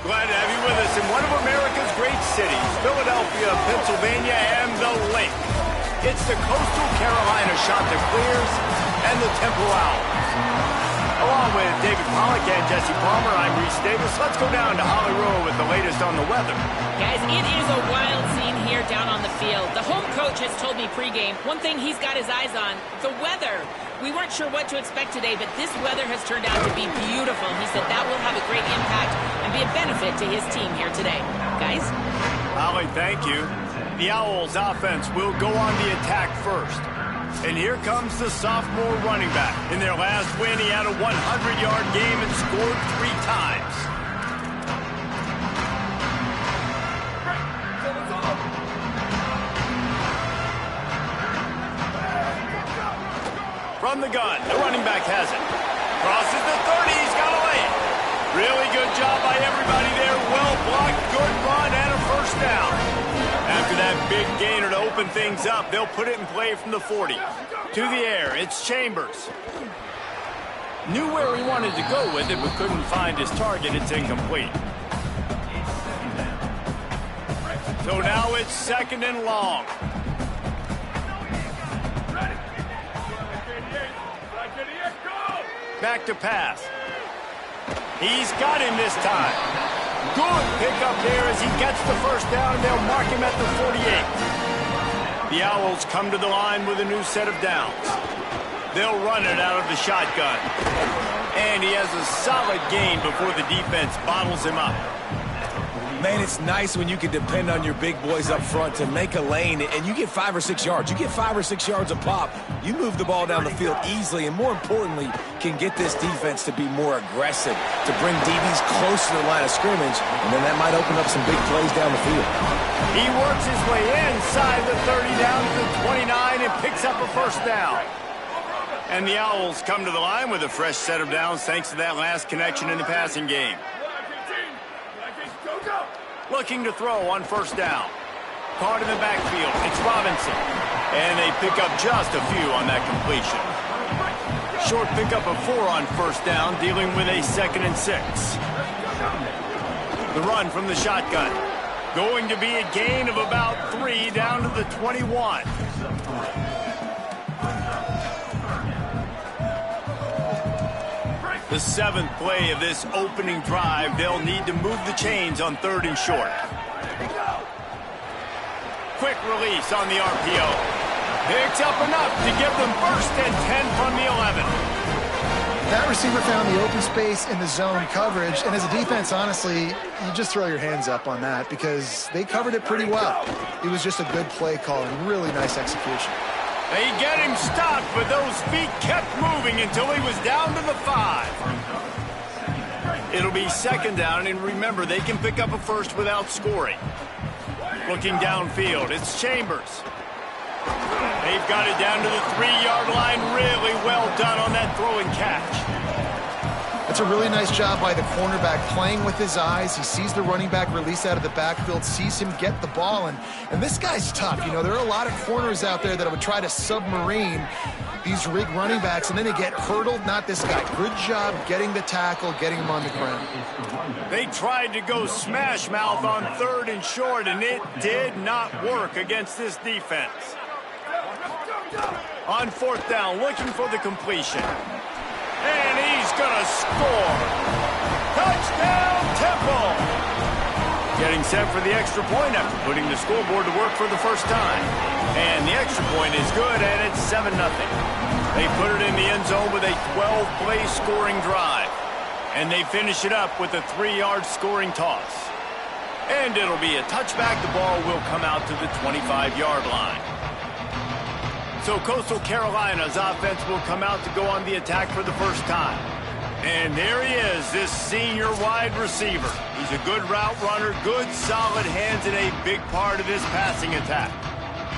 Glad to have you with us in one of America's great cities, Philadelphia, Pennsylvania, and the Lake. It's the Coastal Carolina Chanticleers and the Temple Owls. Along with David Pollack and Jesse Palmer, I'm Reese Davis. Let's go down to Hollywood with the latest on the weather. Guys, it is a wild scene here down on the field. The home coach has told me pregame, one thing he's got his eyes on, the weather. We weren't sure what to expect today, but this weather has turned out to be beautiful. He said that will have a great impact and be a benefit to his team here today. Guys? Holly, thank you. The Owls offense will go on the attack first. And here comes the sophomore running back. In their last win, he had a 100-yard game and scored 3 times. From the gun, the running back has it. Crosses the 30, he's got to lay it. Really good job by everybody there. Well blocked, good run, and a first down. After that big gainer to open things up, they'll put it in play from the 40. To the air, it's Chambers. Knew where he wanted to go with it, but couldn't find his target. It's incomplete. So now it's 2nd and long. Back to pass. He's got him this time. Good pickup there as he gets the first down. They'll mark him at the 48. The Owls come to the line with a new set of downs. They'll run it out of the shotgun. And he has a solid gain before the defense bottles him up. Man, it's nice when you can depend on your big boys up front to make a lane, and you get 5 or 6 yards. You get 5 or 6 yards a pop. You move the ball down the field easily, and more importantly, can get this defense to be more aggressive, to bring DBs close to the line of scrimmage, and then that might open up some big plays down the field. He works his way inside the 30 down to the 29 and picks up a first down. And the Owls come to the line with a fresh set of downs thanks to that last connection in the passing game. Looking to throw on first down. Caught in the backfield. It's Robinson. And they pick up just a few on that completion. Short pickup of 4 on first down, dealing with a 2nd and 6. The run from the shotgun. Going to be a gain of about 3 down to the 21. The 7th play of this opening drive, they'll need to move the chains on 3rd and short. Quick release on the RPO. Picks up enough to give them 1st and 10 from the 11. That receiver found the open space in the zone coverage, and as a defense, honestly, you just throw your hands up on that because they covered it pretty well. It was just a good play call and really nice execution. They get him stopped, but those feet kept moving until he was down to the 5. It'll be 2nd down, and remember, they can pick up a first without scoring. Looking downfield, it's Chambers. They've got it down to the 3-yard line. Really well done on that throw and catch. That's a really nice job by the cornerback playing with his eyes. He sees the running back release out of the backfield, sees him get the ball, and this guy's tough. You know, there are a lot of corners out there that would try to submarine these rig running backs, and then they get hurdled. Not this guy. Good job getting the tackle, getting him on the ground. They tried to go smash mouth on 3rd and short, and it did not work against this defense. On 4th down, looking for the completion. And he's going to score. Touchdown, Temple! Getting set for the extra point after putting the scoreboard to work for the first time. And the extra point is good, and it's 7-0. They put it in the end zone with a 12-play scoring drive. And they finish it up with a 3-yard scoring toss. And it'll be a touchback. The ball will come out to the 25-yard line. So Coastal Carolina's offense will come out to go on the attack for the first time. And there he is, this senior wide receiver. He's a good route runner, good solid hands, and a big part of this passing attack.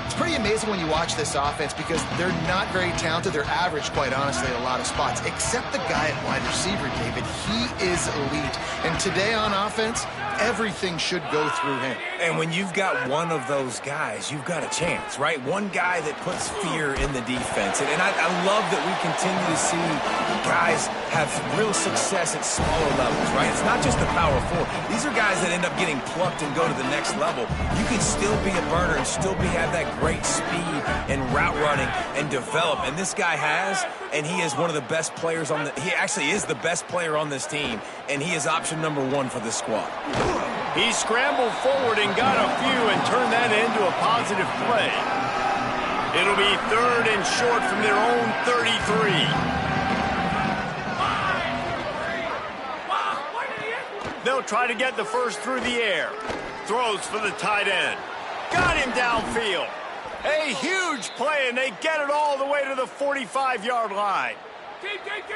It's pretty amazing when you watch this offense because they're not very talented. They're average, quite honestly, at a lot of spots, except the guy at wide receiver, David. He is elite. And today on offense, everything should go through him. And when you've got one of those guys, you've got a chance, right? One guy that puts fear in the defense. And I love that we continue to see guys have real success at smaller levels, right? It's not just the power four. These are guys that end up getting plucked and go to the next level. You can still be a burner and still have that great speed and route running and develop. And this guy has, and he is one of the best players on he actually is the best player on this team, and he is option number one for this squad. He scrambled forward and got a few and turned that into a positive play. It'll be 3rd and short from their own 33. They'll try to get the first through the air. Throws for the tight end. Got him downfield. A huge play, and they get it all the way to the 45-yard line.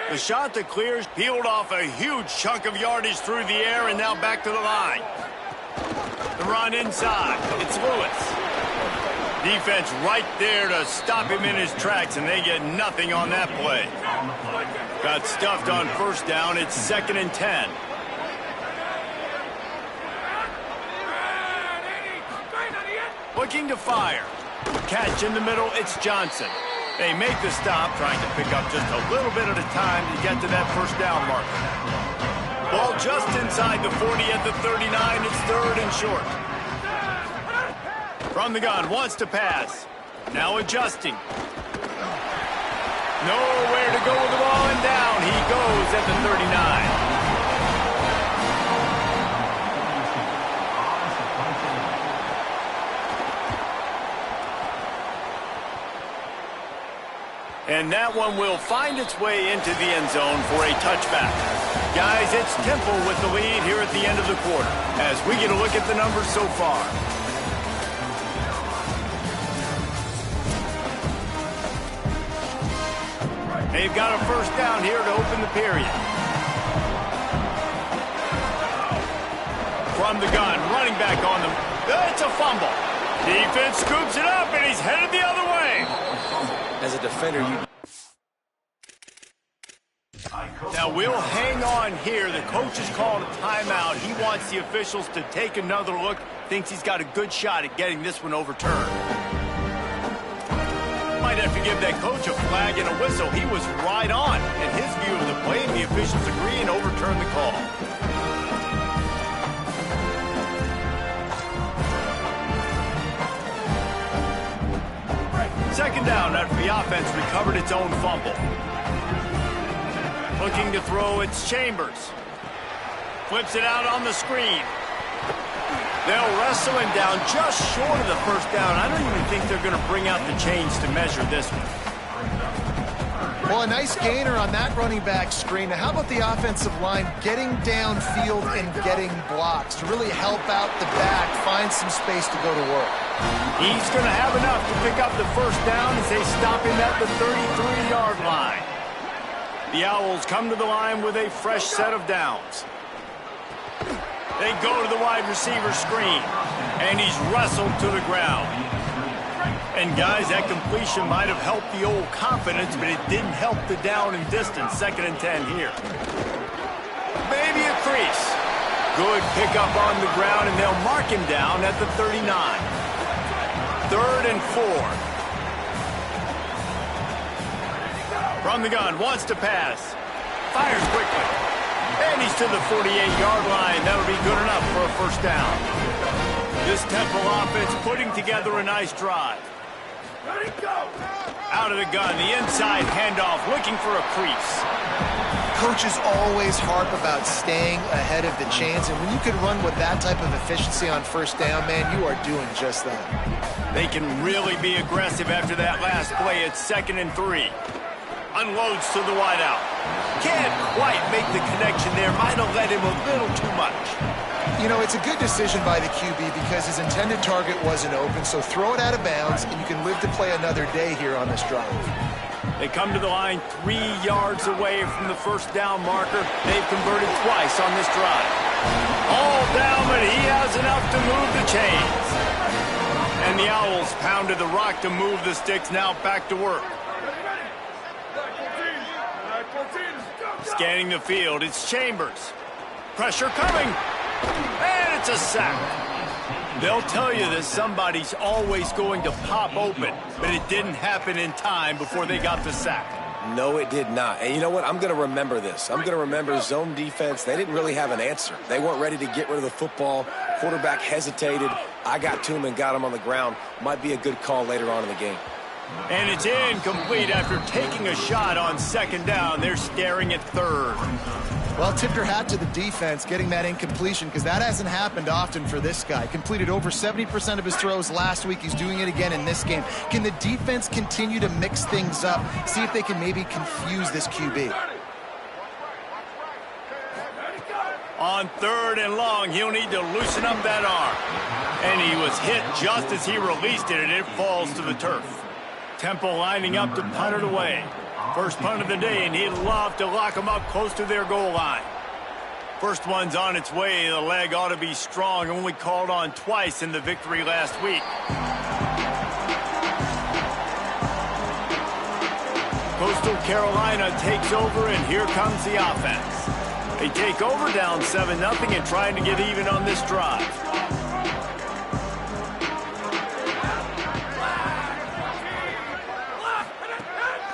The shot that clears peeled off a huge chunk of yardage through the air, and now back to the line. The run inside. It's Lewis. Defense right there to stop him in his tracks, and they get nothing on that play. Got stuffed on first down. It's 2nd and 10. Looking to fire. Catch in the middle, it's Johnson. They make the stop, trying to pick up just a little bit at a time to get to that first down marker. Ball just inside the 40 at the 39. It's 3rd and short. From the gun, wants to pass. Now adjusting. Nowhere to go with the ball, and down he goes at the 39. And that one will find its way into the end zone for a touchback. Guys, it's Temple with the lead here at the end of the quarter as we get a look at the numbers so far. They've got a first down here to open the period. From the gun, running back on them. It's a fumble. Defense scoops it up, and he's headed the other way. As a defender, Now we'll hang on here. The coach has called a timeout. He wants the officials to take another look. Thinks he's got a good shot at getting this one overturned. Might have to give that coach a flag and a whistle. He was right on in his view of the play, and the officials agree and overturn the call. Second down after the offense recovered its own fumble. Looking to throw, it's Chambers. Flips it out on the screen. They'll wrestle him down just short of the first down. I don't even think they're going to bring out the chains to measure this one. Well, a nice gainer on that running back screen. Now, how about the offensive line getting downfield and getting blocks to really help out the back, find some space to go to work? He's going to have enough to pick up the first down as they stop him at the 33-yard line. The Owls come to the line with a fresh set of downs. They go to the wide receiver screen, and he's wrestled to the ground. And, guys, that completion might have helped the old confidence, but it didn't help the down and distance. 2nd and 10 here. Maybe a crease. Good pickup on the ground, and they'll mark him down at the 39. 3rd and 4. From the gun, wants to pass. Fires quickly. And he's to the 48-yard line. That'll be good enough for a first down. This Temple offense putting together a nice drive. Let it go. Out of the gun, the inside handoff, looking for a crease. Coaches always harp about staying ahead of the chains, and when you can run with that type of efficiency on first down, man, you are doing just that. They can really be aggressive after that last play. It's 2nd and 3. Unloads to the wideout. Can't quite make the connection there. Might have led him a little too much. You know, it's a good decision by the QB because his intended target wasn't open, so throw it out of bounds, and you can live to play another day here on this drive. They come to the line 3 yards away from the first down marker. They've converted twice on this drive. All down, but he has enough to move the chains. And the Owls pounded the rock to move the sticks, now back to work. Scanning the field, it's Chambers. Pressure coming. And It's a sack. They'll tell you that somebody's always going to pop open, but it didn't happen in time before they got the sack. No, it did not. And you know what? I'm going to remember this. I'm going to remember zone defense. They didn't really have an answer. They weren't ready to get rid of the football. Quarterback hesitated. I got to him and got him on the ground. Might be a good call later on in the game. And it's incomplete after taking a shot on second down. They're staring at third. Well, tip your hat to the defense getting that incompletion because that hasn't happened often for this guy. Completed over 70% of his throws last week. He's doing it again in this game. Can the defense continue to mix things up? See if they can maybe confuse this QB. On third and long, he'll need to loosen up that arm. And he was hit just as he released it, and it falls to the turf. Temple lining up to punt it away. First punt of the day, and he'd love to lock them up close to their goal line. First one's on its way. The leg ought to be strong. Only called on twice in the victory last week. Coastal Carolina takes over, and here comes the offense. They take over down 7-0 and trying to get even on this drive.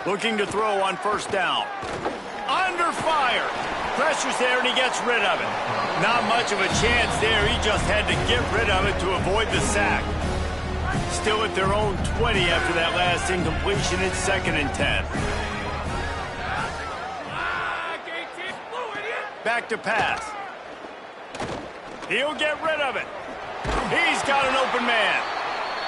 Looking to throw on first down. Under fire. Pressure's there, and he gets rid of it. Not much of a chance there. He just had to get rid of it to avoid the sack. Still at their own 20 after that last incompletion. It's 2nd and 10. Back to pass. He'll get rid of it. He's got an open man.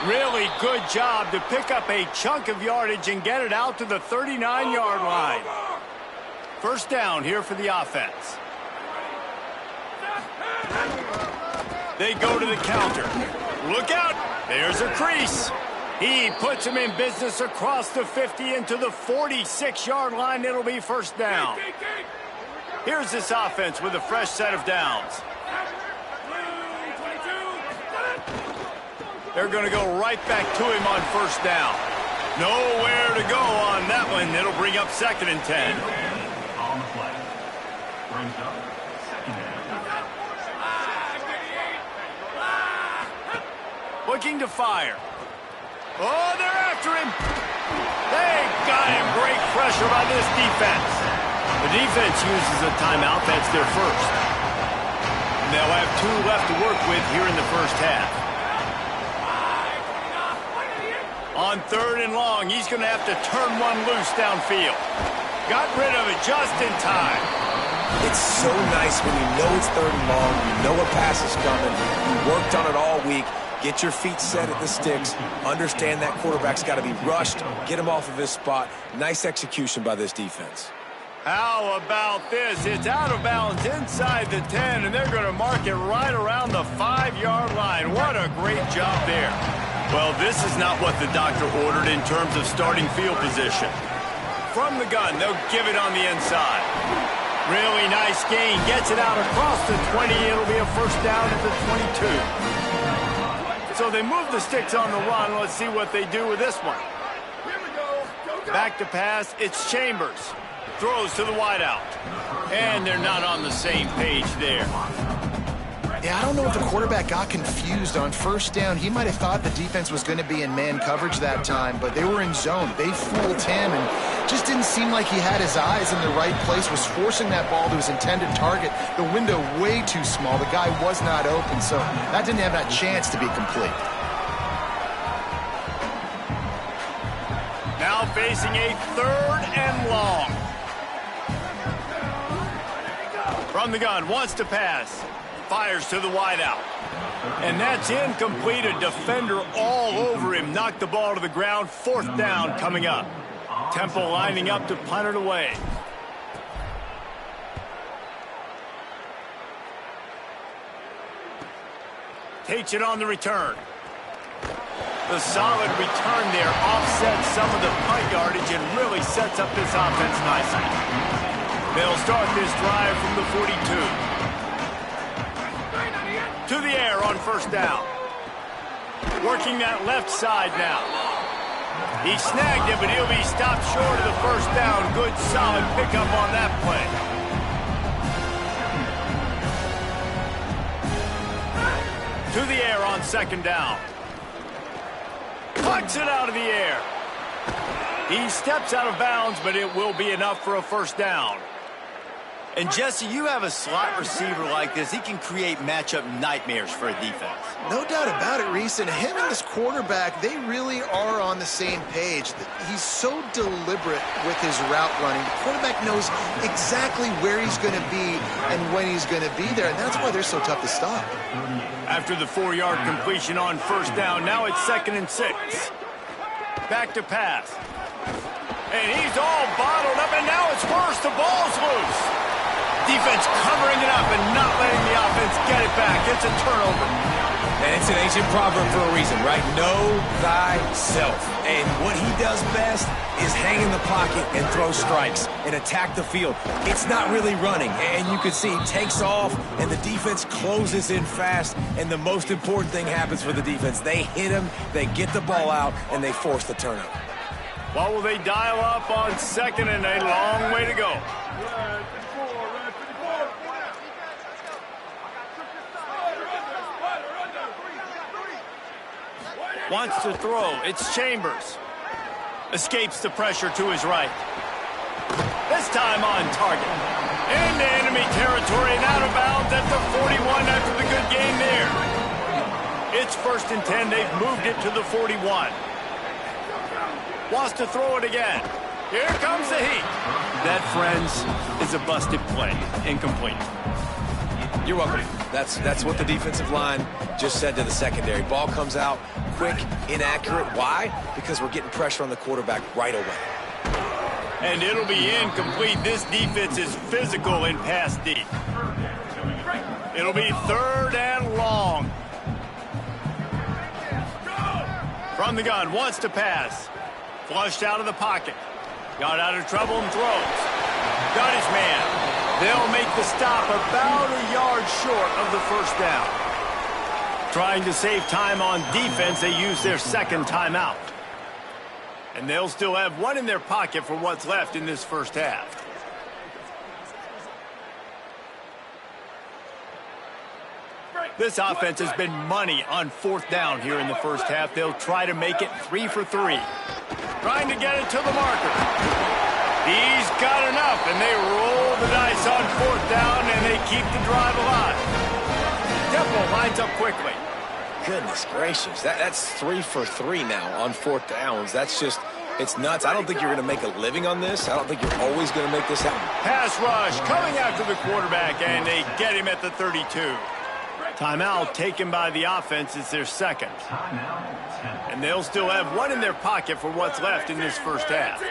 Really good job to pick up a chunk of yardage and get it out to the 39-yard line. First down here for the offense. They go to the counter. Look out. There's a crease. He puts him in business across the 50 into the 46-yard line. It'll be first down. Here's this offense with a fresh set of downs. They're going to go right back to him on first down. Nowhere to go on that one. It'll bring up 2nd and 10. On the play. Brings up 2nd and 10. Looking to fire. Oh, they're after him. They got him. Great pressure by this defense. The defense uses a timeout. That's their first. They'll have 2 left to work with here in the first half. On third and long, he's going to have to turn one loose downfield. Got rid of it just in time. It's so nice when you know it's 3rd and long, you know a pass is coming, you worked on it all week, get your feet set at the sticks, understand that quarterback's got to be rushed, get him off of his spot. Nice execution by this defense. How about this? It's out of bounds inside the 10, and they're going to mark it right around the 5-yard line. What a great job there. Well, this is not what the doctor ordered in terms of starting field position. From the gun, they'll give it on the inside. Really nice gain. Gets it out across the 20. It'll be a first down at the 22. So they move the sticks on the run. Let's see what they do with this one. Back to pass. It's Chambers. Throws to the wideout. And they're not on the same page there. Yeah, I don't know if the quarterback got confused on first down. He might have thought the defense was going to be in man coverage that time, but they were in zone. They fooled him and just didn't seem like he had his eyes in the right place, was forcing that ball to his intended target. The window way too small. The guy was not open, so that didn't have that chance to be complete. Now facing a 3rd and long. From the gun, wants to pass. Fires to the wideout. And that's incomplete. A defender all over him. Knocked the ball to the ground. 4th down coming up. Temple lining up to punt it away. Takes it on the return. The solid return there offsets some of the punt yardage and really sets up this offense nicely. They'll start this drive from the 42. To the air on first down. Working that left side now. He snagged it, but he'll be stopped short of the first down. Good, solid pickup on that play. To the air on second down. Pucks it out of the air. He steps out of bounds, but it will be enough for a first down. And Jesse, you have a slot receiver like this. He can create matchup nightmares for a defense. No doubt about it, Reese. And him and this quarterback, they really are on the same page. He's so deliberate with his route running. The quarterback knows exactly where he's going to be and when he's going to be there, and that's why they're so tough to stop. After the 4-yard completion on first down, now it's 2nd and 6. Back to pass. And he's all bottled up, and now it's worse. The ball's loose. Defense covering it up and not letting the offense get it back. It's a turnover. And it's an ancient proverb for a reason, right? Know thyself. And what he does best is hang in the pocket and throw strikes and attack the field. It's not really running. And you can see he takes off, and the defense closes in fast. And the most important thing happens for the defense. They hit him, they get the ball out, and they force the turnover. What will they dial up on second, and a long way to go? Wants to throw. It's Chambers. Escapes the pressure to his right. This time on target. Into enemy territory and out of bounds at the 41 after the good game there. It's 1st and 10. They've moved it to the 41. Wants to throw it again. Here comes the heat. That, friends, is a busted play. Incomplete. You're welcome. That's what the defensive line just said to the secondary. Ball comes out quick, inaccurate. Why? Because we're getting pressure on the quarterback right away. And it'll be incomplete. This defense is physical in pass deep. It'll be 3rd and long. From the gun, wants to pass. Flushed out of the pocket. Got out of trouble and throws. Got his man. They'll make the stop about a yard short of the first down. Trying to save time on defense, they use their 2nd timeout. And they'll still have one in their pocket for what's left in this first half. This offense has been money on 4th down here in the first half. They'll try to make it 3 for 3. Trying to get it to the marker. He's got enough, and they roll the dice on 4th down, and they keep the drive alive. Temple lines up quickly. Goodness gracious. That's 3 for 3 now on 4th downs. That's just, it's nuts. I don't think you're going to make a living on this. I don't think you're always going to make this happen. Pass rush coming after the quarterback, and they get him at the 32. Timeout taken by the offense. It's their 2nd. And they'll still have one in their pocket for what's left in this first half.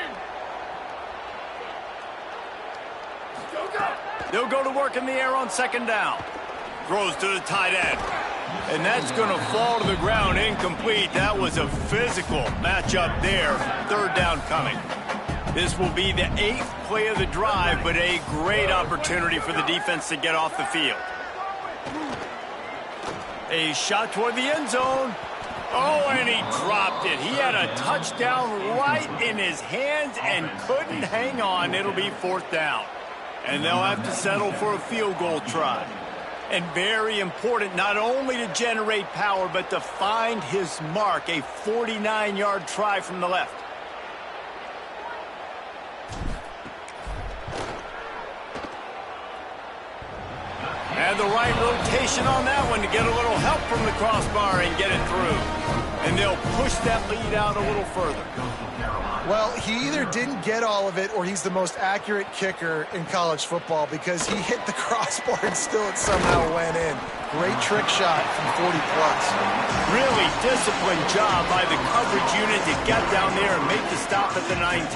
They'll go to work in the air on 2nd down. Throws to the tight end. And that's going to fall to the ground incomplete. That was a physical matchup there. 3rd down coming. This will be the 8th play of the drive, but a great opportunity for the defense to get off the field. A shot toward the end zone. Oh, and he dropped it. He had a touchdown right in his hands and couldn't hang on. It'll be 4th down. And they'll have to settle for a field goal try. And very important, not only to generate power, but to find his mark. A 49-yard try from the left. And the right rotation on that one to get a little help from the crossbar and get it through. And they'll push that lead out a little further. Well, he either didn't get all of it or he's the most accurate kicker in college football because he hit the crossbar and still it somehow went in. Great trick shot from 40 plus. Really disciplined job by the coverage unit to get down there and make the stop at the 19.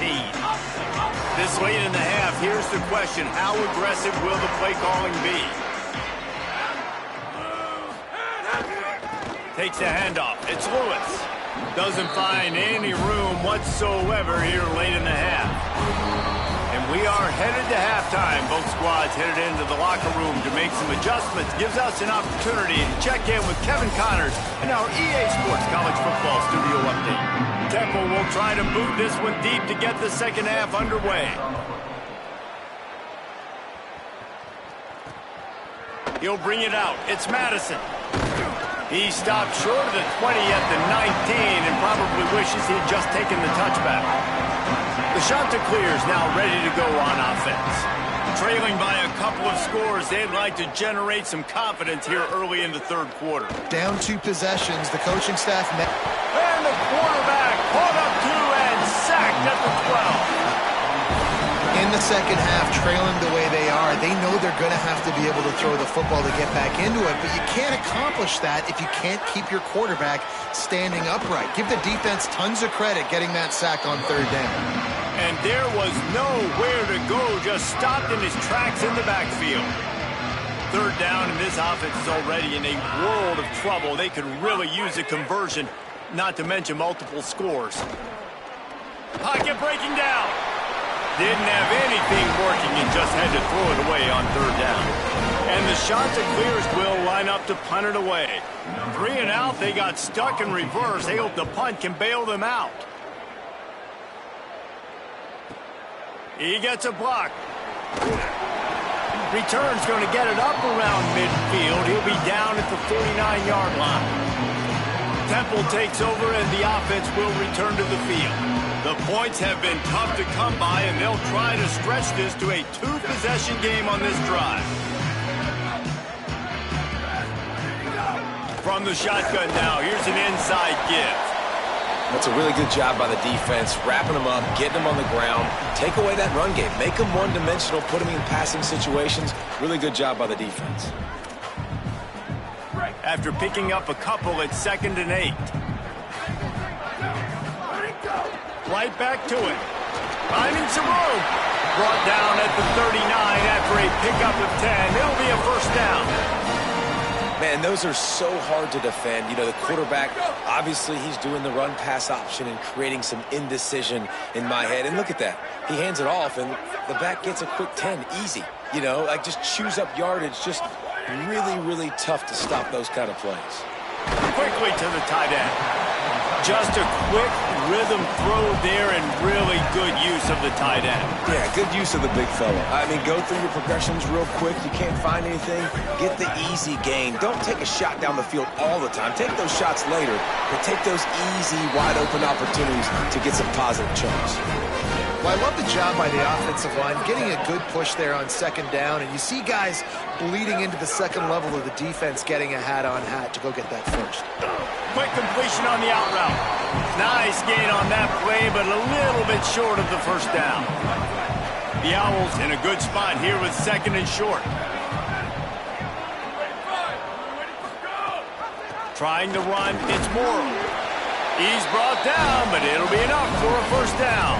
This late in the half, here's the question. How aggressive will the play calling be? Takes a handoff. It's Lewis. Doesn't find any room whatsoever here late in the half. And we are headed to halftime. Both squads headed into the locker room to make some adjustments. Gives us an opportunity to check in with Kevin Connors in our EA Sports College Football Studio Update. Temple will try to boot this one deep to get the second half underway. He'll bring it out. It's Madison. He stopped short of the 20 at the 19 and probably wishes he'd just taken the touchback. The Chanticleers now ready to go on offense. Trailing by a couple of scores, they'd like to generate some confidence here early in the third quarter. Down 2 possessions, the coaching staff... And the quarterback caught up 2 and sacked at the 12. In the second half, trailing the way they are, they know they're going to have to be able to throw the football to get back into it, but you can't accomplish that if you can't keep your quarterback standing upright. Give the defense tons of credit getting that sack on third down. And there was nowhere to go, just stopped in his tracks in the backfield. Third down, and this offense is already in a world of trouble. They could really use a conversion, not to mention multiple scores. Pocket breaking down. Didn't have anything working and just had to throw it away on third down. And the Chanticleers will line up to punt it away. 3 and out, they got stuck in reverse. They hope the punt can bail them out. He gets a block. Return's going to get it up around midfield. He'll be down at the 49-yard line. Temple takes over and the offense will return to the field. The points have been tough to come by, and they'll try to stretch this to a 2-possession game on this drive. From the shotgun now, here's an inside give. That's a really good job by the defense, wrapping them up, getting them on the ground, take away that run game, make them one-dimensional, put them in passing situations. Really good job by the defense. After picking up a couple at 2nd and 8. Right back to it. Finding some room. Brought down at the 39 after a pickup of 10. It'll be a first down. Man, those are so hard to defend. You know, the quarterback, obviously he's doing the run-pass option and creating some indecision in my head. And look at that. He hands it off, and the back gets a quick 10. Easy. You know, like just chews up yardage. Just really, really tough to stop those kind of plays. Quickly to the tight end. Just a quick rhythm throw there and really good use of the tight end. Yeah, good use of the big fella. I mean, go through your progressions real quick. You can't find anything. Get the easy gain. Don't take a shot down the field all the time. Take those shots later, but take those easy, wide-open opportunities to get some positive chunks. Well, I love the job by the offensive line, getting a good push there on 2nd down, and you see guys bleeding into the second level of the defense getting a hat-on-hat to go get that first. Quick completion on the out route. Nice gain on that play, but a little bit short of the first down. The Owls in a good spot here with 2nd and short. Trying to run, it's Morrow. He's brought down, but it'll be enough for a first down.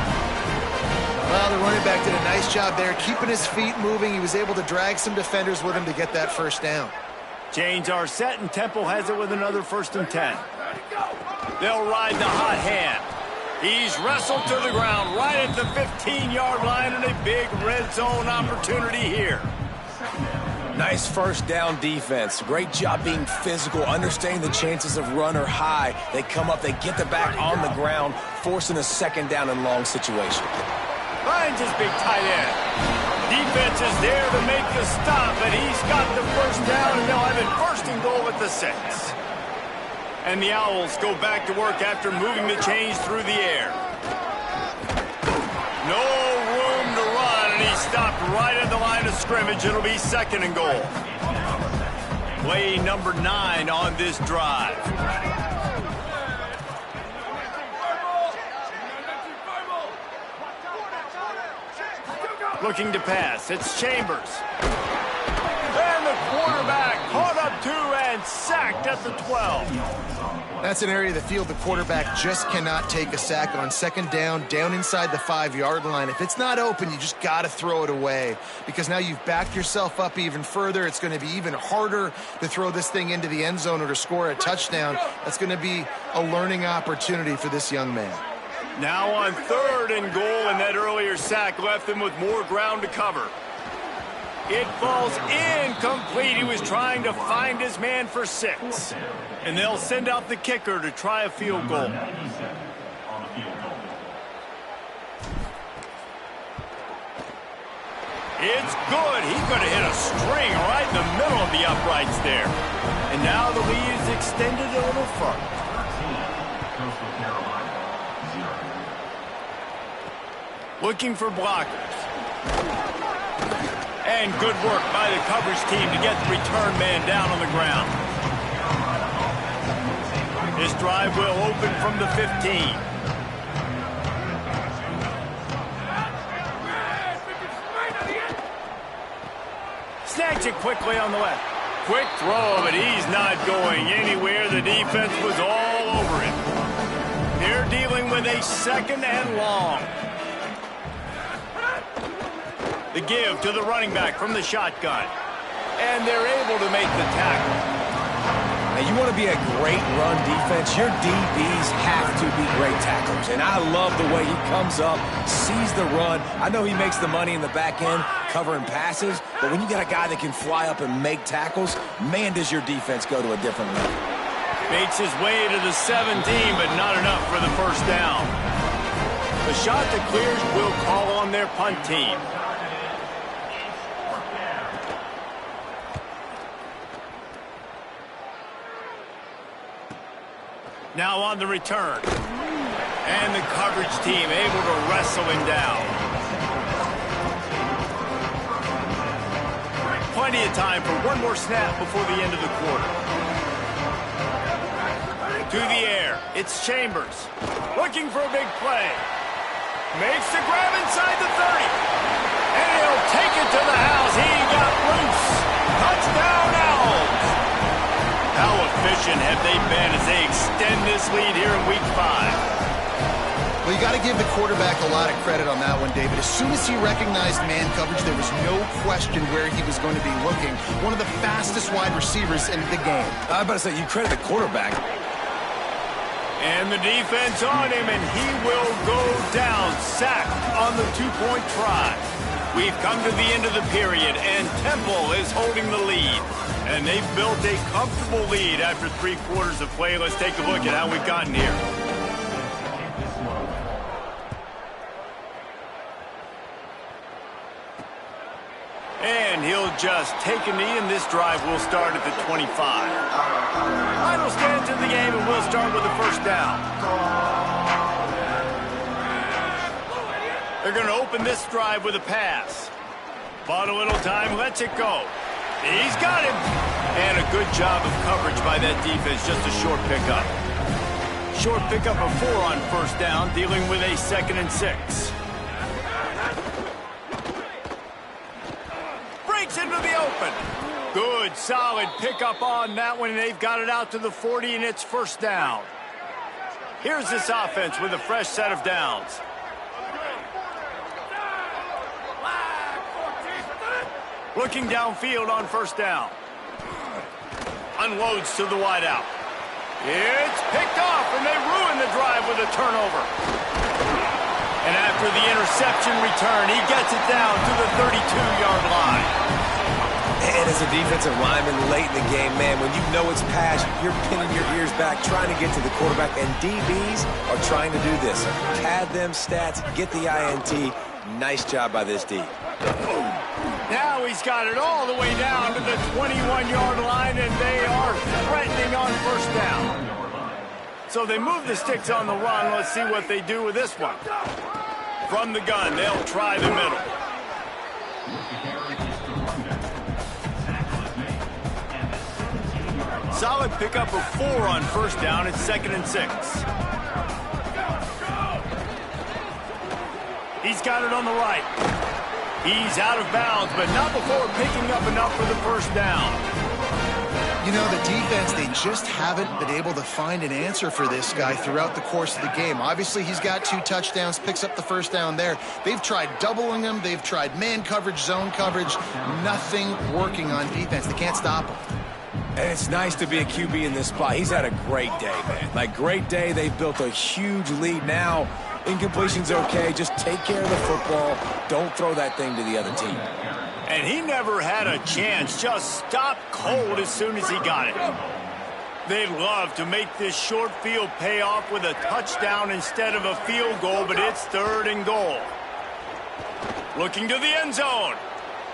Well, the running back did a nice job there, keeping his feet moving. He was able to drag some defenders with him to get that first down. Chains are set, and Temple has it with another 1st and 10. They'll ride the hot hand. He's wrestled to the ground right at the 15-yard line, and a big red zone opportunity here. Nice first down defense. Great job being physical, understanding the chances of run are high. They come up, they get the back on the ground, forcing a 2nd down and long situation. Finds his big tight end. Defense is there to make the stop, and he's got the first down, and they'll have it 1st and goal at the 6. And the Owls go back to work after moving the chains through the air. No room to run, and he stopped right at the line of scrimmage. It'll be 2nd and goal. Play number 9 on this drive. Looking to pass. It's Chambers. And the quarterback caught up 2 and sacked at the 12. That's an area of the field the quarterback just cannot take a sack on. 2nd down inside the 5-yard line. If it's not open, you just got to throw it away because now you've backed yourself up even further. It's going to be even harder to throw this thing into the end zone or to score a touchdown. That's going to be a learning opportunity for this young man. Now on 3rd and goal, and that earlier sack left them with more ground to cover. It falls incomplete. He was trying to find his man for 6. And they'll send out the kicker to try a field goal. It's good. He could have hit a string right in the middle of the uprights there. And now the lead is extended a little further. Coastal Carolina, 0. Looking for blockers. And good work by the coverage team to get the return man down on the ground. This drive will open from the 15. Snags it quickly on the left. Quick throw, but he's not going anywhere. The defense was all over him. They're dealing with a second and long. The give to the running back from the shotgun. And they're able to make the tackle. Now, you want to be a great run defense, your DBs have to be great tacklers. And I love the way he comes up, sees the run. I know he makes the money in the back end covering passes, but when you got a guy that can fly up and make tackles, man, does your defense go to a different level. Makes his way to the 17, but not enough for the first down. The shot that clears will call on their punt team. Now on the return. And the coverage team able to wrestle him down. Plenty of time for one more snap before the end of the quarter. To the air. It's Chambers. Looking for a big play. Makes the grab inside the 30. And he'll take it to the house. He got loose. Touchdown Owls. How efficient have they been as they extend this lead here in Week 5? Well, you got to give the quarterback a lot of credit on that one, David. As soon as he recognized man coverage, there was no question where he was going to be looking. One of the fastest wide receivers in the game. I was about to say, you credit the quarterback. And the defense on him, and he will go down, sacked on the two-point try. We've come to the end of the period, and Temple is holding the lead. And they've built a comfortable lead after 3 quarters of play. Let's take a look at how we've gotten here. And he'll just take a knee, and this drive will start at the 25. Final stands in the game, and we'll start with the first down. They're going to open this drive with a pass. Bought a little time, lets it go. He's got him. And a good job of coverage by that defense, just a short pickup. Short pickup of 4 on first down, dealing with a 2nd and 6. Breaks into the open. Good, solid pickup on that one, and they've got it out to the 40, and it's first down. Here's this offense with a fresh set of downs. Looking downfield on first down. Unloads to the wideout. It's picked off, and they ruin the drive with a turnover. And after the interception return, he gets it down to the 32-yard line. And as a defensive lineman late in the game, man, when you know it's pass, you're pinning your ears back, trying to get to the quarterback, and DBs are trying to do this. Pad them stats, get the INT. Nice job by this D. Now he's got it all the way down to the 21-yard line, and they are threatening on first down. So they move the sticks on the run. Let's see what they do with this one. From the gun, they'll try the middle. Solid pickup of 4 on first down. It's 2nd and 6. He's got it on the right. He's out of bounds, but not before picking up enough for the first down. You know, the defense, they just haven't been able to find an answer for this guy throughout the course of the game. Obviously, he's got 2 touchdowns, picks up the first down there. They've tried doubling him. They've tried man coverage, zone coverage. Nothing working on defense. They can't stop him. And it's nice to be a QB in this spot. He's had a great day, man. Like, great day. They've built a huge lead now. Incompletion's okay. Just take care of the football. Don't throw that thing to the other team. And he never had a chance. Just stopped cold as soon as he got it. They'd love to make this short field pay off with a touchdown instead of a field goal, but it's 3rd and goal. Looking to the end zone.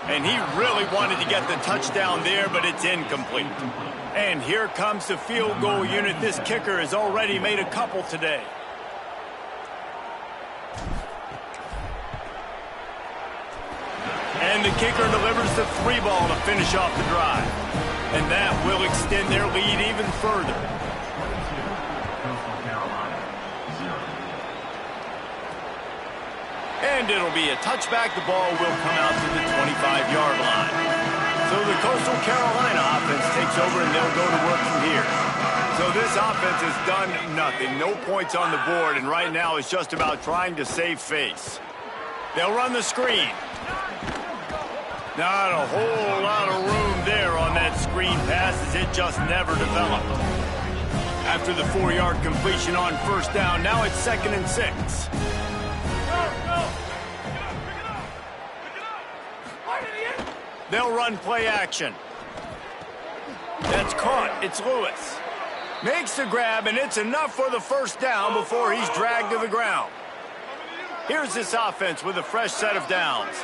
And he really wanted to get the touchdown there, but it's incomplete. And here comes the field goal unit. This kicker has already made a couple today. And the kicker delivers the 3-ball to finish off the drive. And that will extend their lead even further. And it'll be a touchback. The ball will come out to the 25-yard line. So the Coastal Carolina offense takes over, and they'll go to work from here. So this offense has done nothing. No points on the board, and right now it's just about trying to save face. They'll run the screen. Not a whole lot of room there on that screen pass, as it just never developed. After the 4-yard completion on first down, now it's 2nd and 6. They'll run play action. That's caught. It's Lewis. Makes the grab, and it's enough for the first down before he's dragged to the ground. Here's this offense with a fresh set of downs.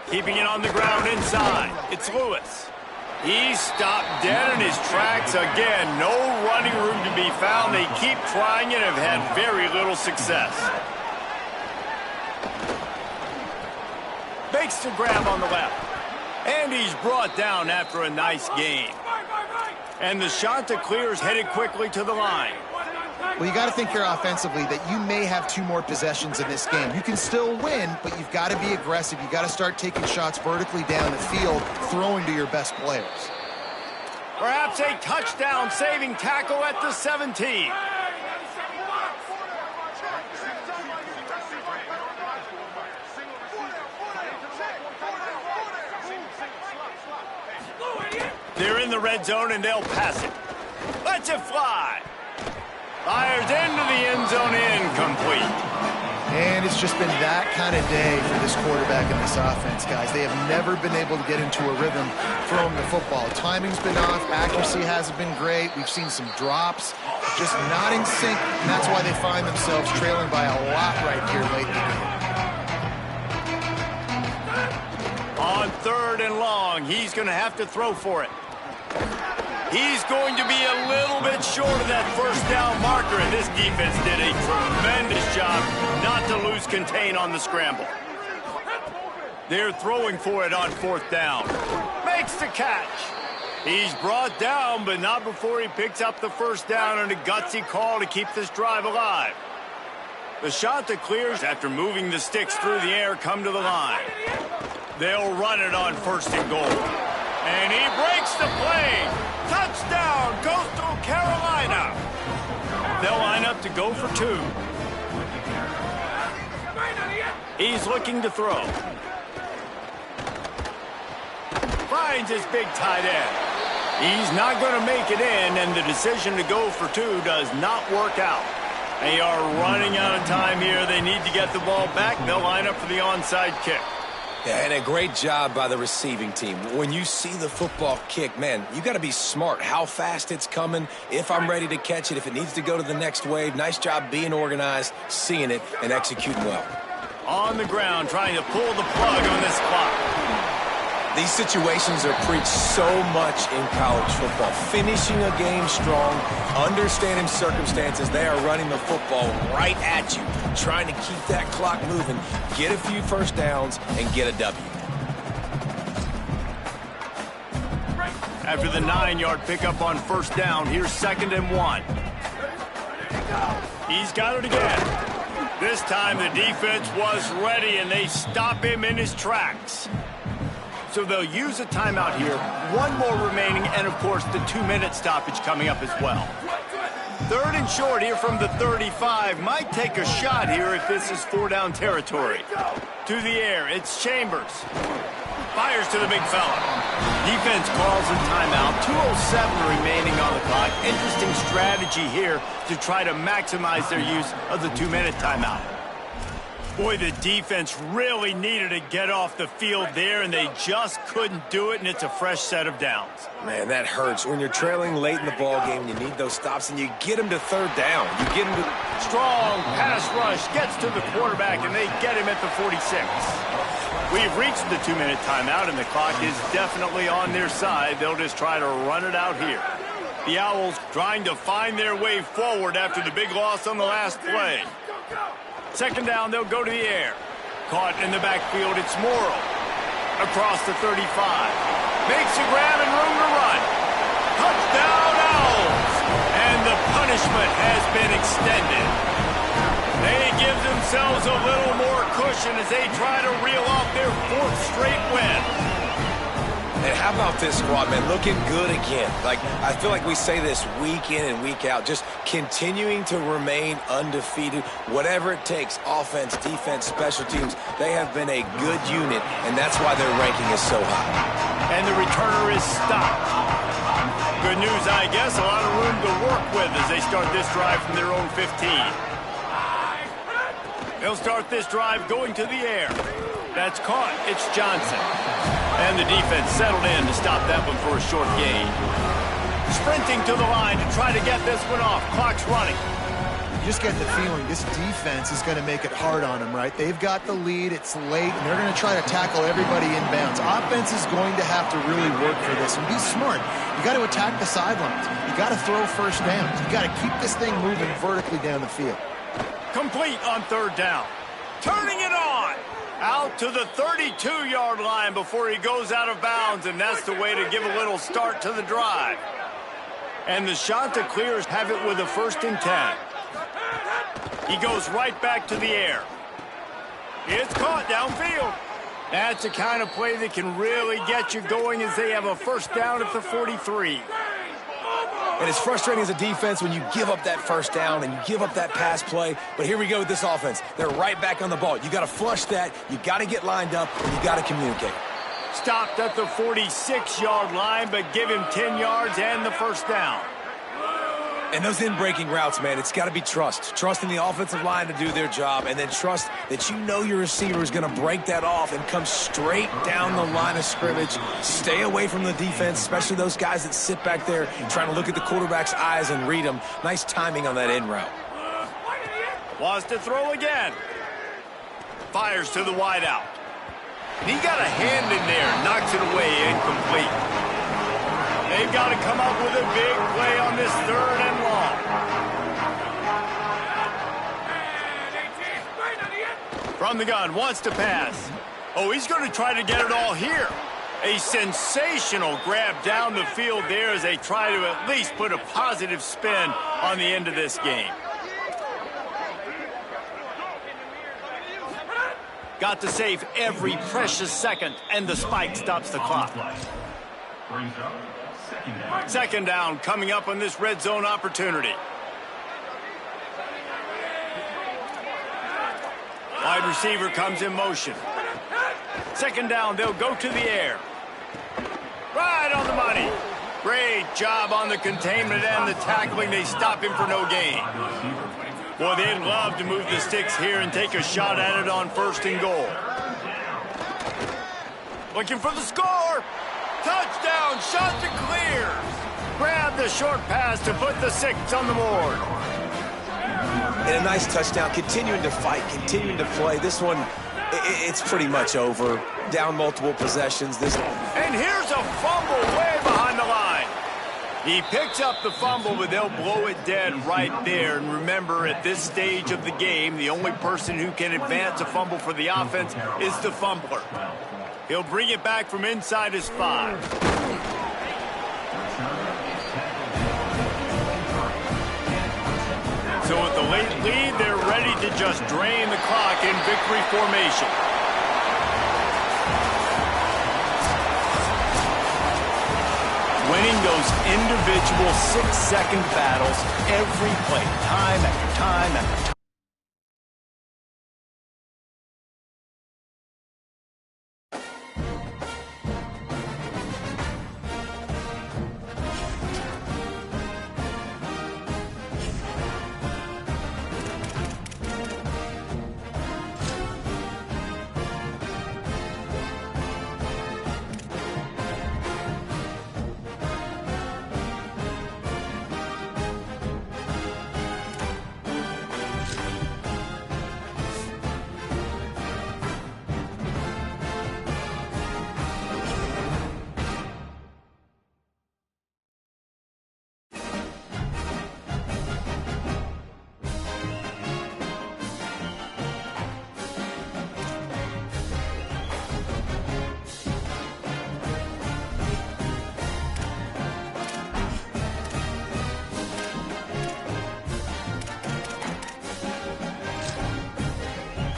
Keeping it on the ground inside. It's Lewis. He's stopped dead in his tracks again. No running room to be found. They keep trying and have had very little success. Makes the grab on the left. And he's brought down after a nice gain. And the Chanticleers headed quickly to the line. Well, you got to think here offensively that you may have 2 more possessions in this game. You can still win, but you've got to be aggressive. You got to start taking shots vertically down the field, throwing to your best players. Perhaps a touchdown-saving tackle at the 17. They're in the red zone, and they'll pass it. Lets it fly. Fires into the end zone, incomplete. And it's just been that kind of day for this quarterback and this offense, guys. They have never been able to get into a rhythm throwing the football. Timing's been off. Accuracy hasn't been great. We've seen some drops, just not in sync, and that's why they find themselves trailing by a lot right here late in the game. On 3rd and long, he's going to have to throw for it. He's going to be a little bit short of that first down marker, and this defense did a tremendous job not to lose contain on the scramble. They're throwing for it on 4th down. Makes the catch. He's brought down, but not before he picks up the first down, and a gutsy call to keep this drive alive. The Chanticleers, after moving the sticks through the air, come to the line. They'll run it on 1st and goal. And he breaks the play. Touchdown, Coastal Carolina. They'll line up to go for 2. He's looking to throw. Finds his big tight end. He's not going to make it in, and the decision to go for 2 does not work out. They are running out of time here. They need to get the ball back. They'll line up for the onside kick. Yeah, and a great job by the receiving team. When you see the football kick, man, you got to be smart how fast it's coming, if I'm ready to catch it, if it needs to go to the next wave. Nice job being organized, seeing it, and executing well. On the ground, trying to pull the plug on this clock. These situations are preached so much in college football. Finishing a game strong, understanding circumstances. They are running the football right at you, trying to keep that clock moving, get a few first downs, and get a W. After the 9-yard pickup on 1st down, here's 2nd and 1. He's got it again. This time the defense was ready, and they stop him in his tracks. So they'll use a timeout here. 1 more remaining, and, of course, the 2-minute stoppage coming up as well. 3rd and short here from the 35. Might take a shot here if this is 4-down territory. To the air, it's Chambers. Fires to the big fella. Defense calls a timeout. 2:07 remaining on the clock. Interesting strategy here to try to maximize their use of the 2-minute timeout. Boy, the defense really needed to get off the field there, and they just couldn't do it, and it's a fresh set of downs. Man, that hurts. When you're trailing late in the ball game, you need those stops, and you get them to third down. You get them to... Strong pass rush gets to the quarterback, and they get him at the 46. We've reached the 2-minute timeout, and the clock is definitely on their side. They'll just try to run it out here. The Owls trying to find their way forward after the big loss on the last play. Second down, they'll go to the air. Caught in the backfield, it's Morrow. Across the 35. Makes a grab and room to run. Touchdown, Owls! And the punishment has been extended. They give themselves a little more cushion as they try to reel off their 4th straight win. And how about this squad, man? Looking good again. Like, I feel like we say this week in and week out, just continuing to remain undefeated, whatever it takes, offense, defense, special teams. They have been a good unit, and that's why their ranking is so high. And the returner is stopped. Good news, I guess, a lot of room to work with as they start this drive from their own 15. They'll start this drive going to the air. That's caught. It's Johnson. And the defense settled in to stop that one for a short gain. Sprinting to the line to try to get this one off. Clock's running. You just get the feeling this defense is going to make it hard on them, right? They've got the lead, it's late, and they're going to try to tackle everybody inbounds. Offense is going to have to really work for this and be smart. You got to attack the sidelines. You got to throw first downs. You got to keep this thing moving vertically down the field. Complete on third down. Turning it on. Out to the 32-yard line before he goes out of bounds, and that's the way to give a little start to the drive. And the Chanticleers have it with a 1st and 10. He goes right back to the air. It's caught downfield. That's the kind of play that can really get you going as they have a 1st down at the 43. And it's frustrating as a defense when you give up that 1st down and you give up that pass play. But here we go with this offense. They're right back on the ball. You got to flush that. You got to get lined up, and you got to communicate. Stopped at the 46-yard line, but give him 10 yards and the 1st down. And those in-breaking routes, man, it's got to be trust. Trust in the offensive line to do their job, and then trust that you know your receiver is going to break that off and come straight down the line of scrimmage. Stay away from the defense, especially those guys that sit back there trying to look at the quarterback's eyes and read them. Nice timing on that in route. Wants to throw again. Fires to the wideout. He got a hand in there, knocks it away, incomplete. They've got to come up with a big play on this 3rd and long. From the gun, wants to pass. Oh, he's going to try to get it all here. A sensational grab down the field there as they try to at least put a positive spin on the end of this game. Got to save every precious second, and the spike stops the clock. Second down coming up on this red zone opportunity. Wide receiver comes in motion. Second down, they'll go to the air. Right on the money. Great job on the containment and the tackling. They stop him for no gain. Boy, they'd love to move the sticks here and take a shot at it on 1st and goal. Looking for the score. Touchdown, Chanticleers. Grab the short pass to put the 6 on the board. And a nice touchdown, continuing to fight, continuing to play. This one, it's pretty much over. Down multiple possessions. And here's a fumble way behind the line. He picks up the fumble, but they'll blow it dead right there. And remember, at this stage of the game, the only person who can advance a fumble for the offense is the fumbler. He'll bring it back from inside his 5. So with the late lead, they're ready to just drain the clock in victory formation. Winning those individual 6-second battles every play, time after time after time.